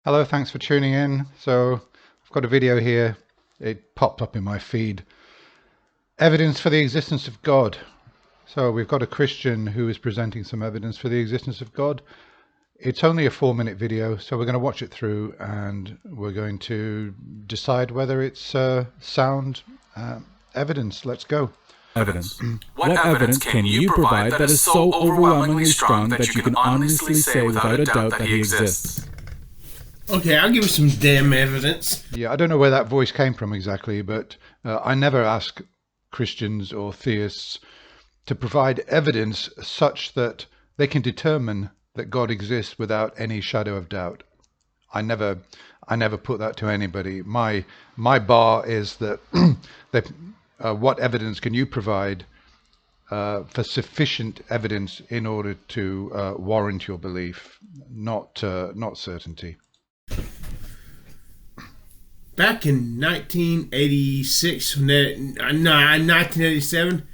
Hello, thanks for tuning in. So I've got a video here. It popped up in my feed. Evidence for the existence of God. So we've got a Christian who is presenting some evidence for the existence of God. It's only a 4-minute video, so we're going to watch it through and we're going to decide whether it's sound evidence. Let's go. Evidence. What evidence can you provide that is so overwhelmingly strong that you can honestly say without a doubt that he exists? Okay, I'll give you some damn evidence. Yeah, I don't know where that voice came from exactly, but I never ask Christians or theists to provide evidence such that they can determine that God exists without any shadow of doubt. I never put that to anybody. My bar is that what evidence can you provide for sufficient evidence in order to warrant your belief, not certainty. Back in 1986, 1987,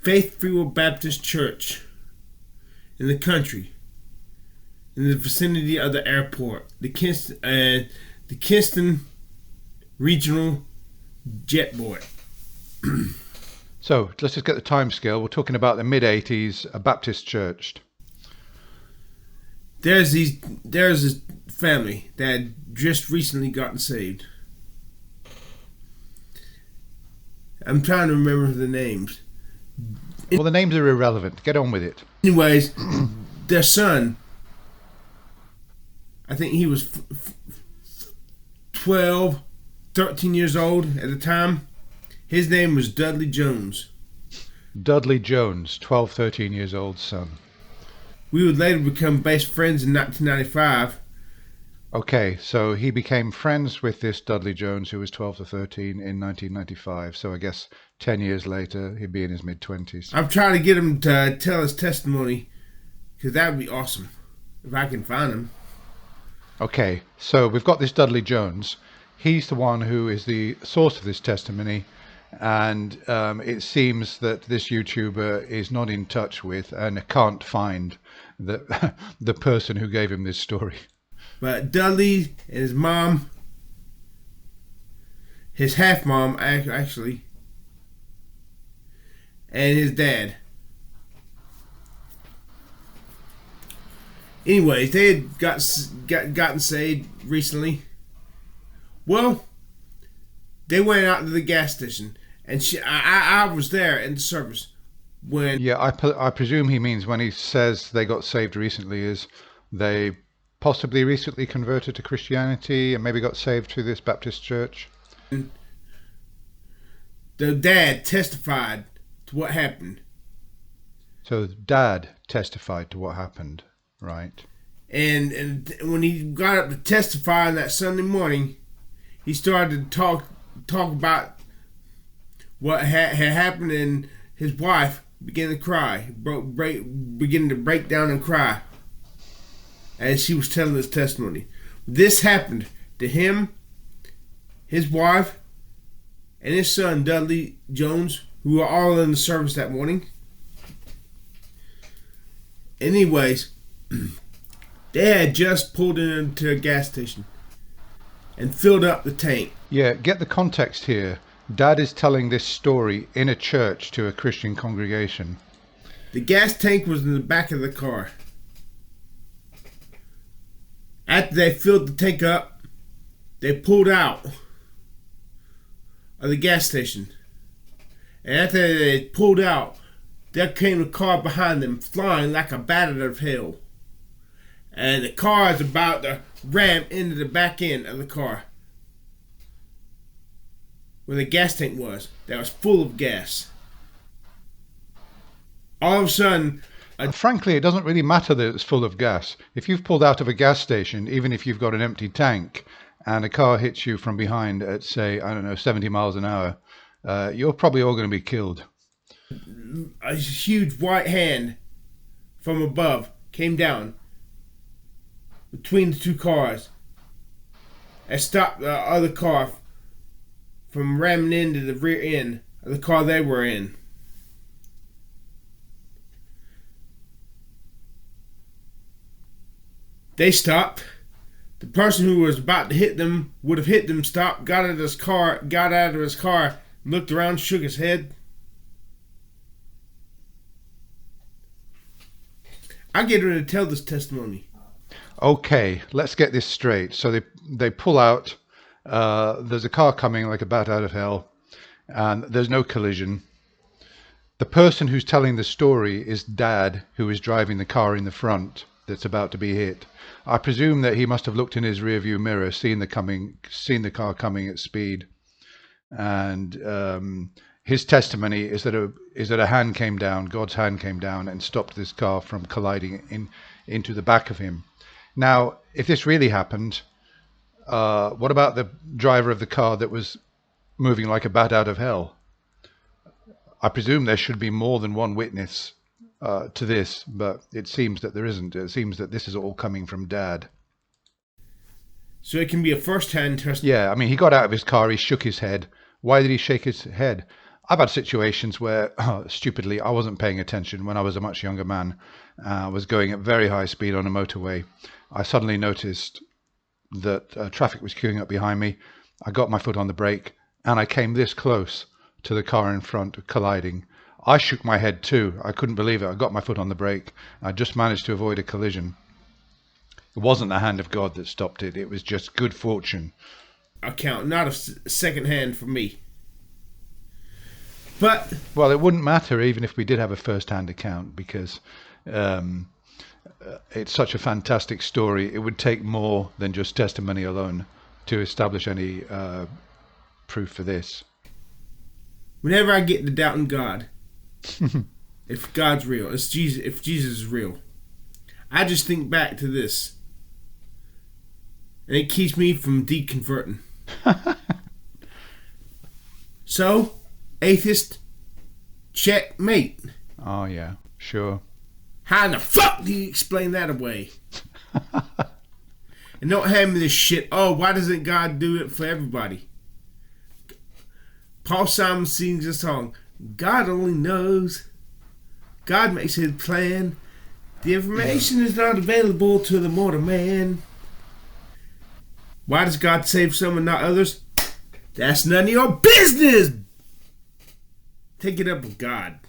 Faith Free Will Baptist Church in the country, in the vicinity of the airport, the Kinston Regional Jet Board. So let's just get the time scale. We're talking about the mid-80s, a Baptist church. There's this family that had just recently gotten saved. I'm trying to remember the names. Well, the names are irrelevant. Get on with it. Anyways, their son, I think he was 12, 13 years old at the time. His name was Dudley Jones. Dudley Jones, 12, 13 years old son. We would later become best friends in 1995. Okay, so he became friends with this Dudley Jones, who was 12 to 13 in 1995. So I guess 10 years later, he'd be in his mid-20s. I'm trying to get him to tell his testimony, because that would be awesome, if I can find him. Okay, so we've got this Dudley Jones. He's the one who is the source of this testimony. And it seems that this YouTuber is not in touch with and can't find the person who gave him this story. But Dudley and his mom, his half mom actually, and his dad. Anyways, they had gotten saved recently. Well, they went out to the gas station, and I was there in the service when. Yeah, I presume he means when he says they got saved recently is they possibly recently converted to Christianity and maybe got saved through this Baptist church. The dad testified to what happened. So Dad testified to what happened, right? And when he got up to testify on that Sunday morning, he started to talk about what had happened, and his wife began to cry, beginning to break down and cry as she was telling his testimony. This happened to him, his wife, and his son Dudley Jones, who were all in the service that morning. Anyways, they had just pulled into a gas station and filled up the tank. Yeah, get the context here. Dad is telling this story in a church to a Christian congregation. The gas tank was in the back of the car. After they filled the tank up, they pulled out of the gas station. And after they pulled out, there came a car behind them, flying like a bat out of hell. And the car is about to ram into the back end of the car, where the gas tank was, that was full of gas. All of a sudden... Frankly, it doesn't really matter that it's full of gas. If you've pulled out of a gas station, even if you've got an empty tank, and a car hits you from behind at, say, 70 miles an hour, you're probably all going to be killed. A huge white hand from above came down between the two cars and stopped the other car from ramming into the rear end of the car they were in. They stopped. The person who was about to hit them would have hit them, stopped, got out of his car, looked around, shook his head. I get ready to tell this testimony. Okay, let's get this straight. So they pull out. There's a car coming like a bat out of hell, and there's no collision. The person who's telling the story is Dad, who is driving the car in the front that's about to be hit. I presume that he must have looked in his rearview mirror, seen the car coming at speed, and his testimony is that a hand came down, God's hand came down, and stopped this car from colliding into the back of him. Now, if this really happened, what about the driver of the car that was moving like a bat out of hell? I presume there should be more than one witness to this, but it seems that there isn't. It seems that this is all coming from Dad. So it can be a first-hand testimony. Yeah, I mean, he got out of his car, he shook his head. Why did he shake his head? I've had situations where, stupidly, I wasn't paying attention when I was a much younger man. I was going at very high speed on a motorway. I suddenly noticed that traffic was queuing up behind me. I got my foot on the brake, and I came this close to the car in front, colliding. I shook my head too. I couldn't believe it. I got my foot on the brake. I just managed to avoid a collision. It wasn't the hand of God that stopped it. It was just good fortune. Account, not a second hand for me. But well, it wouldn't matter even if we did have a first-hand account, because it's such a fantastic story. It would take more than just testimony alone to establish any proof for this. Whenever I get to doubting God, if God's real, if Jesus is real, I just think back to this, and it keeps me from deconverting. So, atheist, checkmate. Oh yeah, sure. How in the fuck do you explain that away? And don't have me this shit. Oh, why doesn't God do it for everybody? Paul Simon sings a song. God only knows. God makes his plan. The information is not available to the mortal man. Why does God save some and not others? That's none of your business. Take it up with God.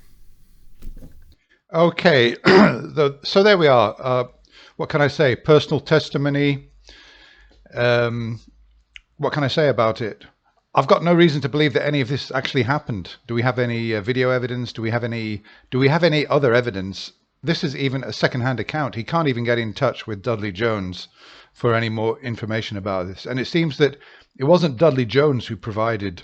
Okay, so there we are. What can I say? Personal testimony. What can I say about it? I've got no reason to believe that any of this actually happened. Do we have any video evidence? Do we have any other evidence? This is even a second-hand account. He can't even get in touch with Dudley Jones for any more information about this. And it seems that it wasn't Dudley Jones who provided,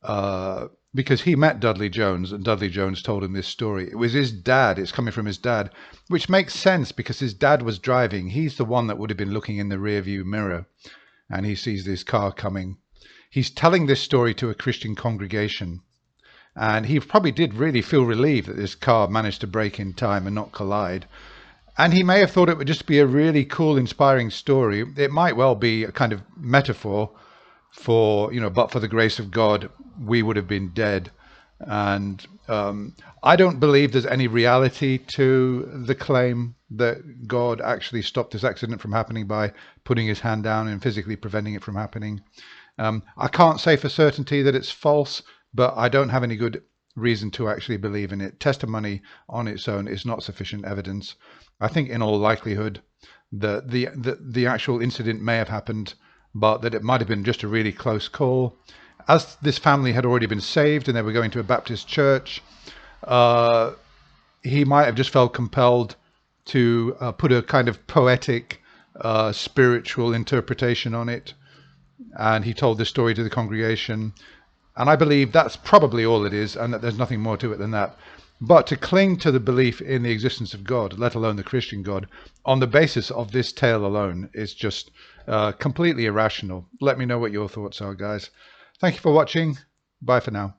because he met Dudley Jones and Dudley Jones told him this story. It was his dad. It's coming from his dad, which makes sense because his dad was driving. He's the one that would have been looking in the rearview mirror, and he sees this car coming. He's telling this story to a Christian congregation, and he probably did really feel relieved that this car managed to brake in time and not collide. And he may have thought it would just be a really cool, inspiring story. It might well be a kind of metaphor for, but for the grace of God, we would have been dead. And I don't believe there's any reality to the claim that God actually stopped this accident from happening by putting his hand down and physically preventing it from happening. I can't say for certainty that it's false, but I don't have any good reason to actually believe in it. Testimony on its own is not sufficient evidence. I think in all likelihood that the actual incident may have happened, but that it might have been just a really close call. As this family had already been saved and they were going to a Baptist church, he might have just felt compelled to put a kind of poetic, spiritual interpretation on it. And he told this story to the congregation. And I believe that's probably all it is, and that there's nothing more to it than that. But to cling to the belief in the existence of God, let alone the Christian God, on the basis of this tale alone is just completely irrational. Let me know what your thoughts are, guys. Thank you for watching. Bye for now.